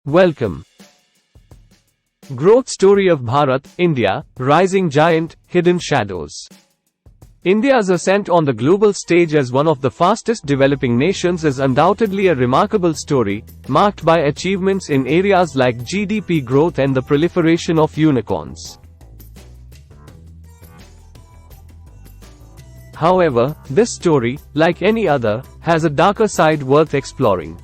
Welcome. Growth story of Bharat, India, rising giant, hidden shadows. India's ascent on the global stage as one of the fastest developing nations is undoubtedly a remarkable story, marked by achievements in areas like GDP growth and the proliferation of unicorns. However, this story, like any other, has a darker side worth exploring.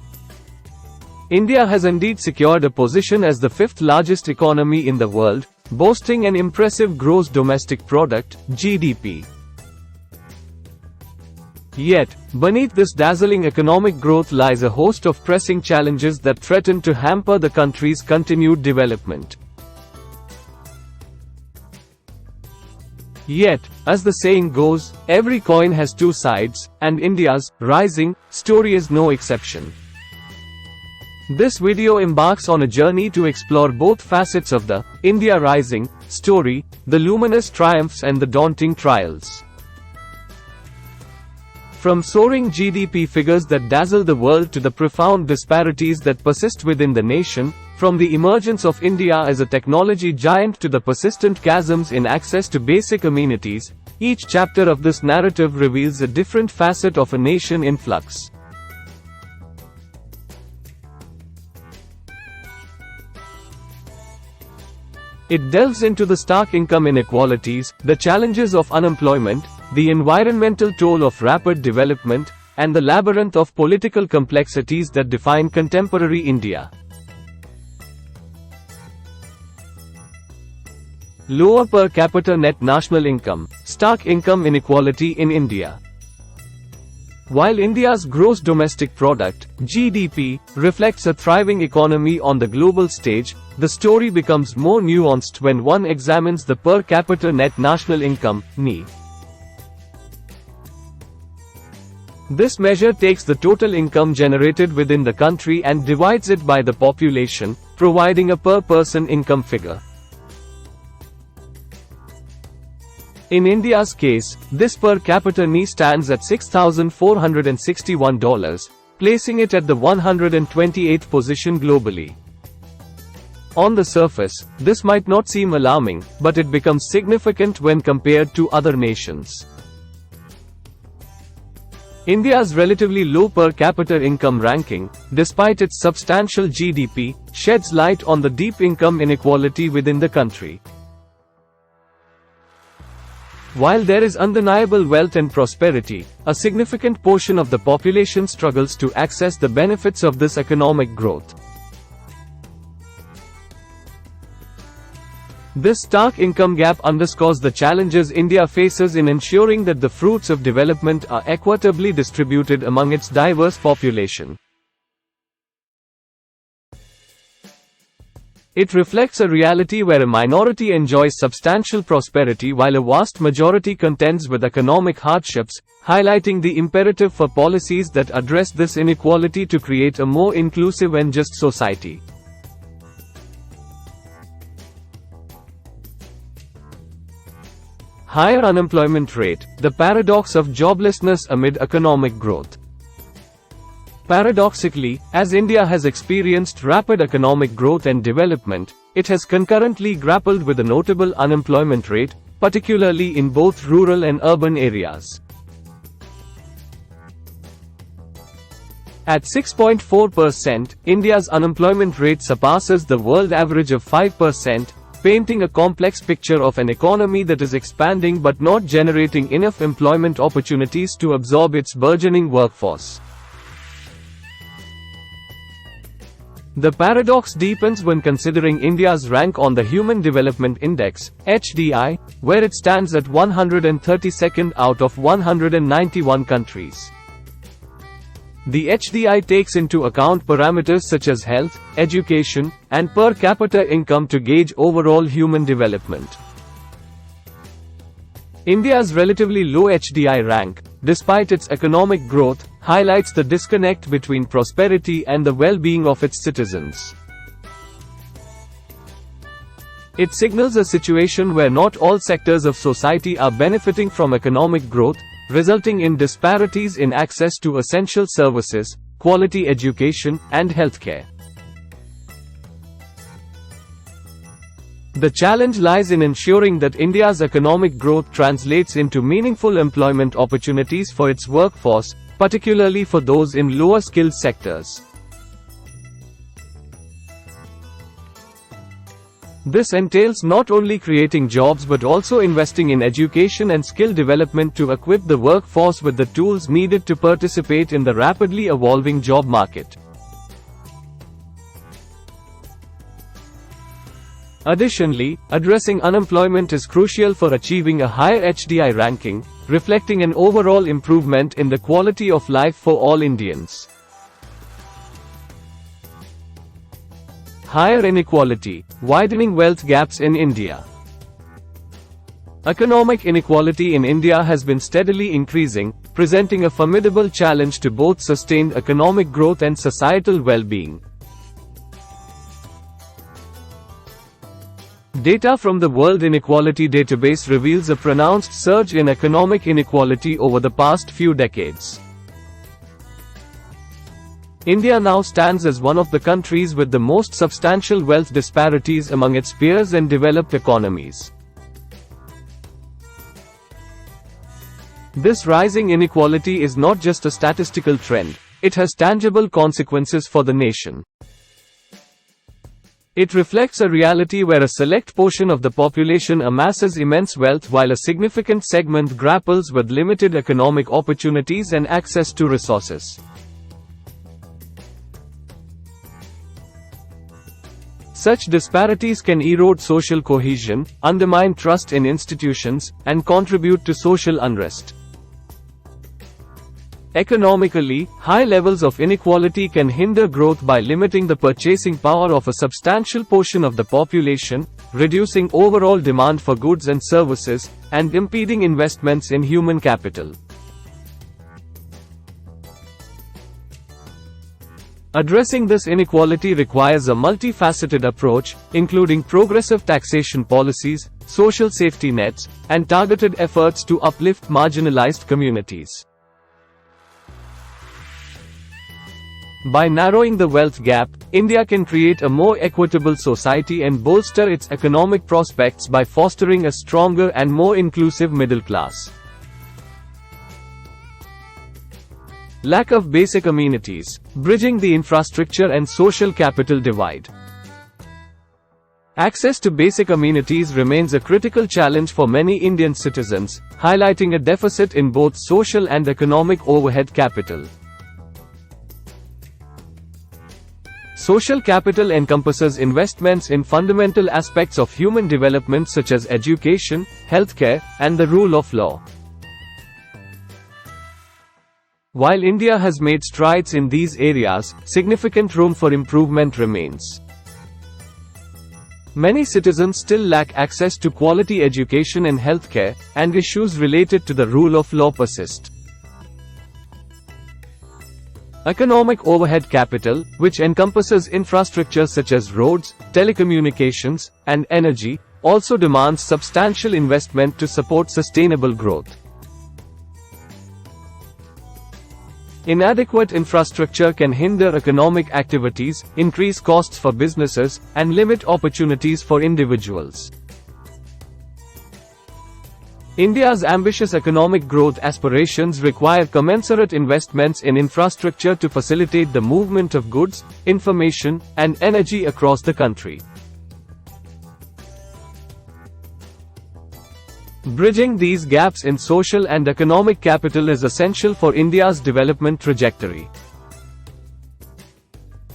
India has indeed secured a position as the fifth largest economy in the world, boasting an impressive gross domestic product (GDP). Yet, beneath this dazzling economic growth lies a host of pressing challenges that threaten to hamper the country's continued development. Yet, as the saying goes, every coin has two sides, and India's rising story is no exception. This video embarks on a journey to explore both facets of the India rising story, the luminous triumphs and the daunting trials. From soaring GDP figures that dazzle the world to the profound disparities that persist within the nation, from the emergence of India as a technology giant to the persistent chasms in access to basic amenities, each chapter of this narrative reveals a different facet of a nation in flux. It delves into the stark income inequalities, the challenges of unemployment, the environmental toll of rapid development, and the labyrinth of political complexities that define contemporary India. Lower per capita net national income, stark income inequality in India. While India's gross domestic product, GDP, reflects a thriving economy on the global stage, the story becomes more nuanced when one examines the per capita net national income, (NI). This measure takes the total income generated within the country and divides it by the population, providing a per-person income figure. In India's case, this per capita NI stands at $6,461, placing it at the 128th position globally. On the surface, this might not seem alarming, but it becomes significant when compared to other nations. India's relatively low per capita income ranking, despite its substantial GDP, sheds light on the deep income inequality within the country. While there is undeniable wealth and prosperity, a significant portion of the population struggles to access the benefits of this economic growth. This stark income gap underscores the challenges India faces in ensuring that the fruits of development are equitably distributed among its diverse population. It reflects a reality where a minority enjoys substantial prosperity while a vast majority contends with economic hardships, highlighting the imperative for policies that address this inequality to create a more inclusive and just society. Higher unemployment rate, the paradox of joblessness amid economic growth. Paradoxically, as India has experienced rapid economic growth and development, it has concurrently grappled with a notable unemployment rate, particularly in both rural and urban areas. At 6.4%, India's unemployment rate surpasses the world average of 5%, painting a complex picture of an economy that is expanding but not generating enough employment opportunities to absorb its burgeoning workforce. The paradox deepens when considering India's rank on the Human Development Index, HDI, where it stands at 132nd out of 191 countries. The HDI takes into account parameters such as health, education, and per capita income to gauge overall human development. India's relatively low HDI rank, despite its economic growth, highlights the disconnect between prosperity and the well-being of its citizens. It signals a situation where not all sectors of society are benefiting from economic growth, resulting in disparities in access to essential services, quality education, and healthcare. The challenge lies in ensuring that India's economic growth translates into meaningful employment opportunities for its workforce, particularly for those in lower-skilled sectors. This entails not only creating jobs but also investing in education and skill development to equip the workforce with the tools needed to participate in the rapidly evolving job market. Additionally, addressing unemployment is crucial for achieving a higher HDI ranking, reflecting an overall improvement in the quality of life for all Indians. Higher inequality, widening wealth gaps in India. Economic inequality in India has been steadily increasing, presenting a formidable challenge to both sustained economic growth and societal well-being. Data from the World Inequality Database reveals a pronounced surge in economic inequality over the past few decades. India now stands as one of the countries with the most substantial wealth disparities among its peers and developed economies. This rising inequality is not just a statistical trend, it has tangible consequences for the nation. It reflects a reality where a select portion of the population amasses immense wealth while a significant segment grapples with limited economic opportunities and access to resources. Such disparities can erode social cohesion, undermine trust in institutions, and contribute to social unrest. Economically, high levels of inequality can hinder growth by limiting the purchasing power of a substantial portion of the population, reducing overall demand for goods and services, and impeding investments in human capital. Addressing this inequality requires a multifaceted approach, including progressive taxation policies, social safety nets, and targeted efforts to uplift marginalized communities. By narrowing the wealth gap, India can create a more equitable society and bolster its economic prospects by fostering a stronger and more inclusive middle class. Lack of basic amenities, bridging the infrastructure and social capital divide. Access to basic amenities remains a critical challenge for many Indian citizens, highlighting a deficit in both social and economic overhead capital. Social capital encompasses investments in fundamental aspects of human development such as education, healthcare, and the rule of law. While India has made strides in these areas, significant room for improvement remains. Many citizens still lack access to quality education and healthcare, and issues related to the rule of law persist. Economic overhead capital, which encompasses infrastructure such as roads, telecommunications, and energy, also demands substantial investment to support sustainable growth. Inadequate infrastructure can hinder economic activities, increase costs for businesses, and limit opportunities for individuals. India's ambitious economic growth aspirations require commensurate investments in infrastructure to facilitate the movement of goods, information, and energy across the country. Bridging these gaps in social and economic capital is essential for India's development trajectory.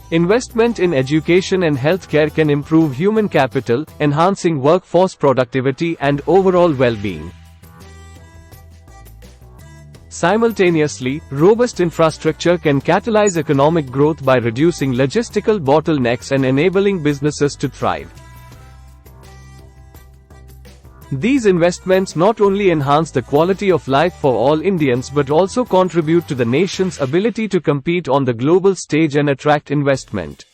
Investment in education and healthcare can improve human capital, enhancing workforce productivity and overall well-being. Simultaneously, robust infrastructure can catalyze economic growth by reducing logistical bottlenecks and enabling businesses to thrive. These investments not only enhance the quality of life for all Indians but also contribute to the nation's ability to compete on the global stage and attract investment.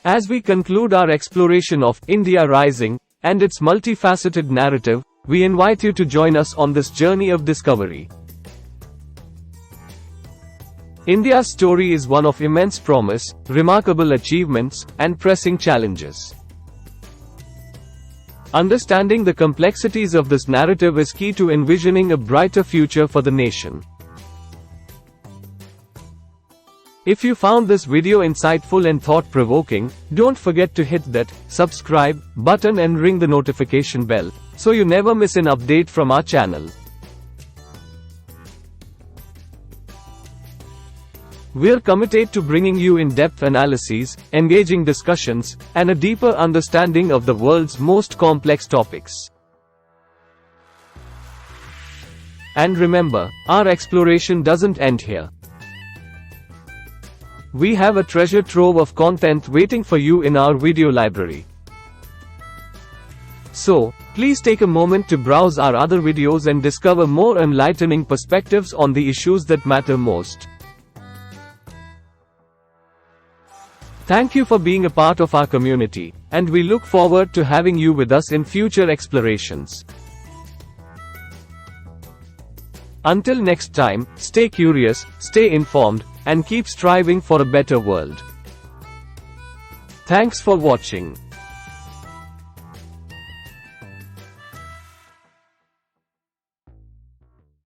As we conclude our exploration of India Rising and its multifaceted narrative, we invite you to join us on this journey of discovery. India's story is one of immense promise, remarkable achievements, and pressing challenges. Understanding the complexities of this narrative is key to envisioning a brighter future for the nation. If you found this video insightful and thought-provoking, don't forget to hit that subscribe button and ring the notification bell, so you never miss an update from our channel. We're committed to bringing you in-depth analyses, engaging discussions, and a deeper understanding of the world's most complex topics. And remember, our exploration doesn't end here. We have a treasure trove of content waiting for you in our video library. So, please take a moment to browse our other videos and discover more enlightening perspectives on the issues that matter most. Thank you for being a part of our community, and we look forward to having you with us in future explorations. Until next time, stay curious, stay informed, and keep striving for a better world. Thanks for watching.